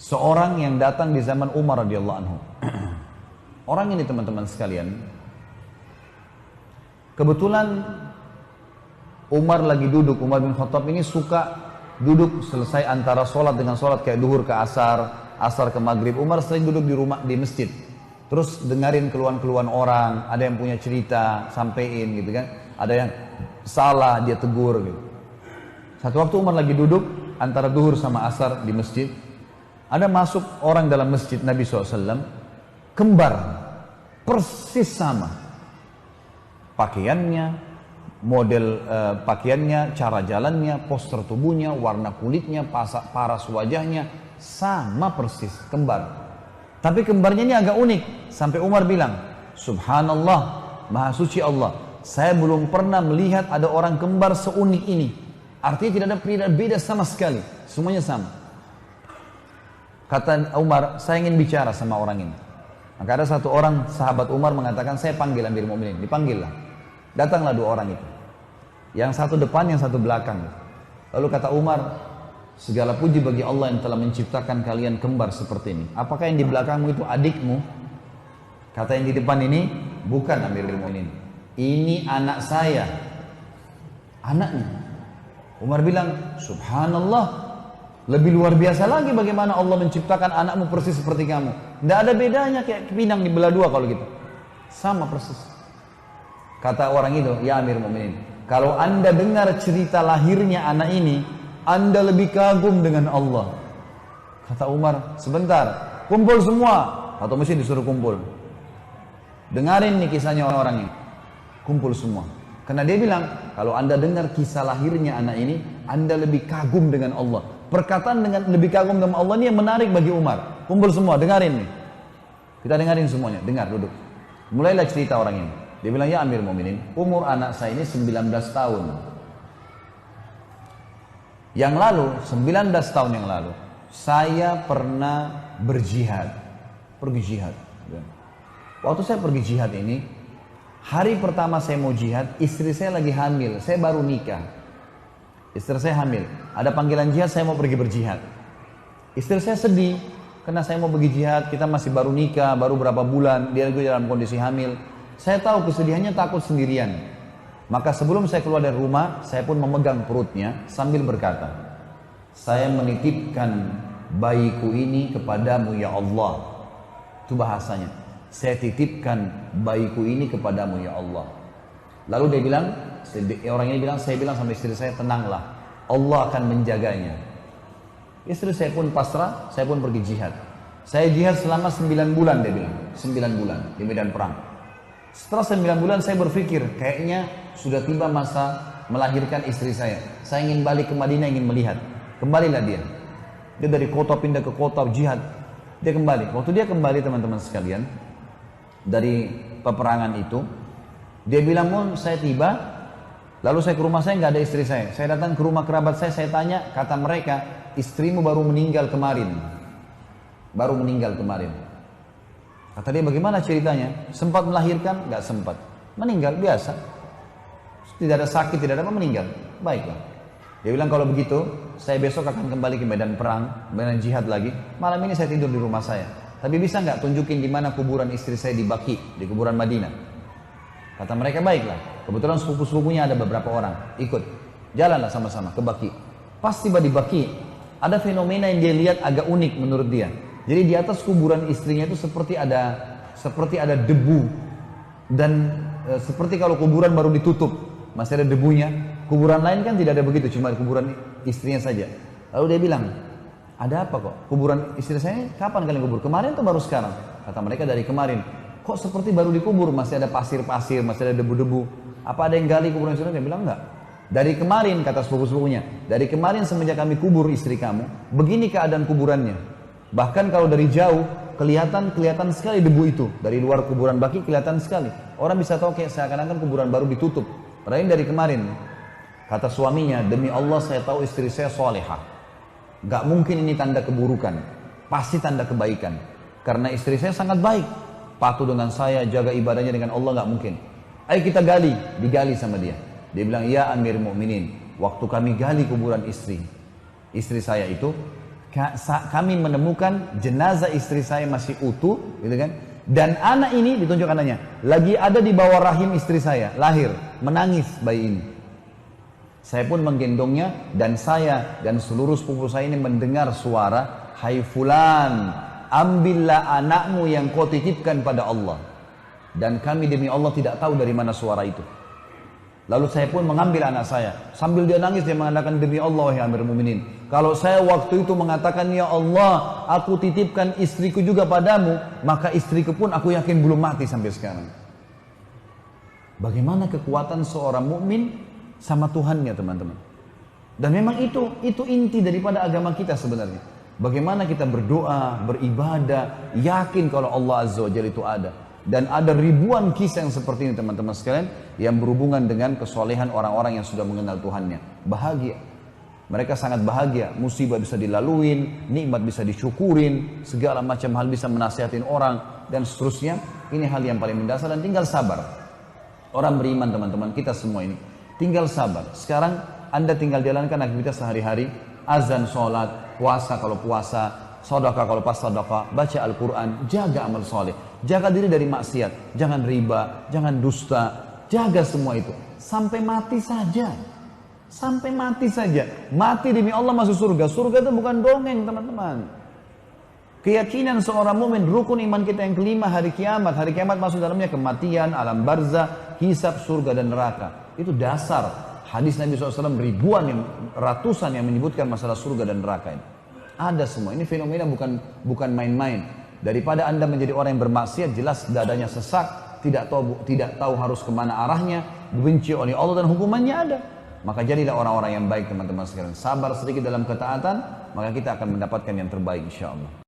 seorang yang datang di zaman Umar radhiyallahu anhu. Orang ini teman-teman sekalian, kebetulan Umar lagi duduk. Umar bin Khattab ini suka duduk selesai antara sholat dengan sholat, kayak duhur ke asar, asar ke maghrib. Umar sering duduk di rumah, di masjid, terus dengerin keluhan-keluhan orang. Ada yang punya cerita, sampein gitu kan. Ada yang salah, dia tegur gitu. Satu waktu Umar lagi duduk antara duhur sama asar di masjid, ada masuk orang dalam masjid Nabi SAW, kembar, persis sama pakaiannya, model pakaiannya, cara jalannya, postur tubuhnya, warna kulitnya, paras wajahnya, sama persis, kembar. Tapi kembarnya ini agak unik, sampai Umar bilang, Subhanallah, Maha Suci Allah, saya belum pernah melihat ada orang kembar seunik ini. Artinya tidak ada beda sama sekali, semuanya sama. Kata Umar, saya ingin bicara sama orang ini. Maka ada satu orang sahabat Umar mengatakan, saya panggil Amir Mu'minin. Dipanggillah. Datanglah dua orang itu. Yang satu depan, yang satu belakang. Lalu kata Umar, segala puji bagi Allah yang telah menciptakan kalian kembar seperti ini. Apakah yang di belakangmu itu adikmu? Kata yang di depan ini, bukan Amirul Mu'minin. Ini anak saya. Anaknya. Umar bilang, Subhanallah, lebih luar biasa lagi bagaimana Allah menciptakan anakmu persis seperti kamu. Tidak ada bedanya, kayak pinang dibelah dua kalau gitu. Sama persis. Kata orang itu, ya Amir Mu'minin, kalau anda dengar cerita lahirnya anak ini, anda lebih kagum dengan Allah. Kata Umar, sebentar, kumpul semua. Atau mesti disuruh kumpul. Dengarin nih kisahnya orang ini. Kumpul semua. Karena dia bilang, kalau anda dengar kisah lahirnya anak ini, anda lebih kagum dengan Allah. Perkataan dengan lebih kagum dengan Allah ini yang menarik bagi Umar. Kumpul semua, dengarin nih. Kita dengarin semuanya, dengar, duduk. Mulailah cerita orang ini. Dia bilang, ya Amir Mu'minin, umur anak saya ini 19 tahun. Yang lalu, 19 tahun yang lalu, saya pernah berjihad. Pergi jihad. Waktu saya pergi jihad ini, hari pertama saya mau jihad, istri saya lagi hamil, saya baru nikah. Istri saya hamil, ada panggilan jihad, saya mau pergi berjihad. Istri saya sedih, karena saya mau pergi jihad, kita masih baru nikah, baru berapa bulan, dia juga dalam kondisi hamil. Saya tahu kesedihannya, takut sendirian. Maka sebelum saya keluar dari rumah, saya pun memegang perutnya sambil berkata, saya menitipkan bayiku ini kepadamu ya Allah. Itu bahasanya. Saya titipkan bayiku ini kepadamu ya Allah. Lalu dia bilang, orang ini bilang, saya bilang sama istri saya, tenanglah, Allah akan menjaganya. Istri saya pun pasrah, saya pun pergi jihad. Saya jihad selama 9 bulan, dia bilang, 9 bulan di medan perang. Setelah 9 bulan saya berpikir, kayaknya sudah tiba masa melahirkan istri saya. Saya ingin balik ke Madinah, ingin melihat. Kembalilah dia. Dia dari kota pindah ke kota jihad. Dia kembali. Waktu dia kembali teman-teman sekalian, dari peperangan itu, dia bilang, Mun, saya tiba, lalu saya ke rumah saya, nggak ada istri saya. Saya datang ke rumah kerabat saya tanya, kata mereka, istrimu baru meninggal kemarin. Baru meninggal kemarin. Kata dia, bagaimana ceritanya? Sempat melahirkan? Nggak sempat. Meninggal, biasa. Tidak ada sakit, tidak ada apa, meninggal. Baiklah. Dia bilang, kalau begitu, saya besok akan kembali ke medan perang, medan jihad lagi. Malam ini saya tidur di rumah saya. Tapi bisa nggak tunjukin di mana kuburan istri saya di Baqi, di kuburan Madinah? Kata mereka, baiklah. Kebetulan sepupu-sepupunya ada beberapa orang. Ikut. Jalanlah sama-sama ke Baqi. Pas tiba di Baqi, ada fenomena yang dia lihat agak unik menurut dia. Jadi di atas kuburan istrinya itu seperti ada debu, dan seperti kalau kuburan baru ditutup masih ada debunya. Kuburan lain kan tidak ada begitu, cuma kuburan istrinya saja. Lalu dia bilang, ada apa kok? Kuburan istri saya kapan kalian kubur? Kemarin atau baru sekarang? Kata mereka, dari kemarin. Kok seperti baru dikubur, masih ada pasir-pasir, masih ada debu-debu. Apa ada yang gali kuburan istri? Dia bilang enggak. Dari kemarin, kata sepupu-sepupunya, dari kemarin semenjak kami kubur istri kamu, begini keadaan kuburannya. Bahkan kalau dari jauh kelihatan sekali debu itu. Dari luar kuburan Baqi kelihatan sekali. Orang bisa tahu kayak seakan-akan kuburan baru ditutup. Padahal dari kemarin. Kata suaminya, demi Allah saya tahu istri saya salihah. Gak mungkin ini tanda keburukan. Pasti tanda kebaikan. Karena istri saya sangat baik. Patuh dengan saya, jaga ibadahnya dengan Allah, gak mungkin. Ayo kita gali. Digali sama dia. Dia bilang, ya Amir Mu'minin, waktu kami gali kuburan istri saya itu, kami menemukan jenazah istri saya masih utuh, gitu kan? Dan anak ini, ditunjuk anaknya, lagi ada di bawah rahim istri saya, lahir, menangis bayi ini. Saya pun menggendongnya dan saya dan seluruh sepupu saya ini mendengar suara, hai fulan, ambillah anakmu yang kau titipkan pada Allah. Dan kami demi Allah tidak tahu dari mana suara itu. Lalu saya pun mengambil anak saya. Sambil dia nangis, dia mengatakan, demi Allah ya Amirul Mukminin, kalau saya waktu itu mengatakan, ya Allah, aku titipkan istriku juga padamu, maka istriku pun aku yakin belum mati sampai sekarang. Bagaimana kekuatan seorang mukmin sama Tuhannya, teman-teman. Dan memang itu inti daripada agama kita sebenarnya. Bagaimana kita berdoa, beribadah, yakin kalau Allah Azza wa Jalla itu ada. Dan ada ribuan kisah yang seperti ini, teman-teman sekalian, yang berhubungan dengan kesolehan orang-orang yang sudah mengenal Tuhannya. Bahagia. Mereka sangat bahagia. Musibah bisa dilaluin, nikmat bisa disyukurin, segala macam hal bisa menasihatin orang, dan seterusnya. Ini hal yang paling mendasar dan tinggal sabar. Orang beriman, teman-teman, kita semua ini tinggal sabar. Sekarang Anda tinggal jalankan aktivitas sehari-hari, azan, sholat, puasa kalau puasa, sedekah kalau pas sedekah, baca Al-Quran, jaga amal soleh, jaga diri dari maksiat, jangan riba, jangan dusta, jaga semua itu sampai mati saja, sampai mati saja. Mati demi Allah masuk surga. Surga itu bukan dongeng, teman-teman. Keyakinan seorang mukmin, rukun iman kita yang kelima, hari kiamat. Hari kiamat masuk dalamnya kematian, alam barzah, hisab, surga dan neraka. Itu dasar. Hadis Nabi SAW ribuan, ratusan yang menyebutkan masalah surga dan neraka ini. Ada semua. Ini fenomena bukan main-main. Daripada Anda menjadi orang yang bermaksiat, jelas dadanya sesak, tidak tahu harus kemana arahnya, dibenci oleh Allah dan hukumannya ada. Maka jadilah orang-orang yang baik, teman-teman sekalian. Sabar sedikit dalam ketaatan, maka kita akan mendapatkan yang terbaik, insya Allah.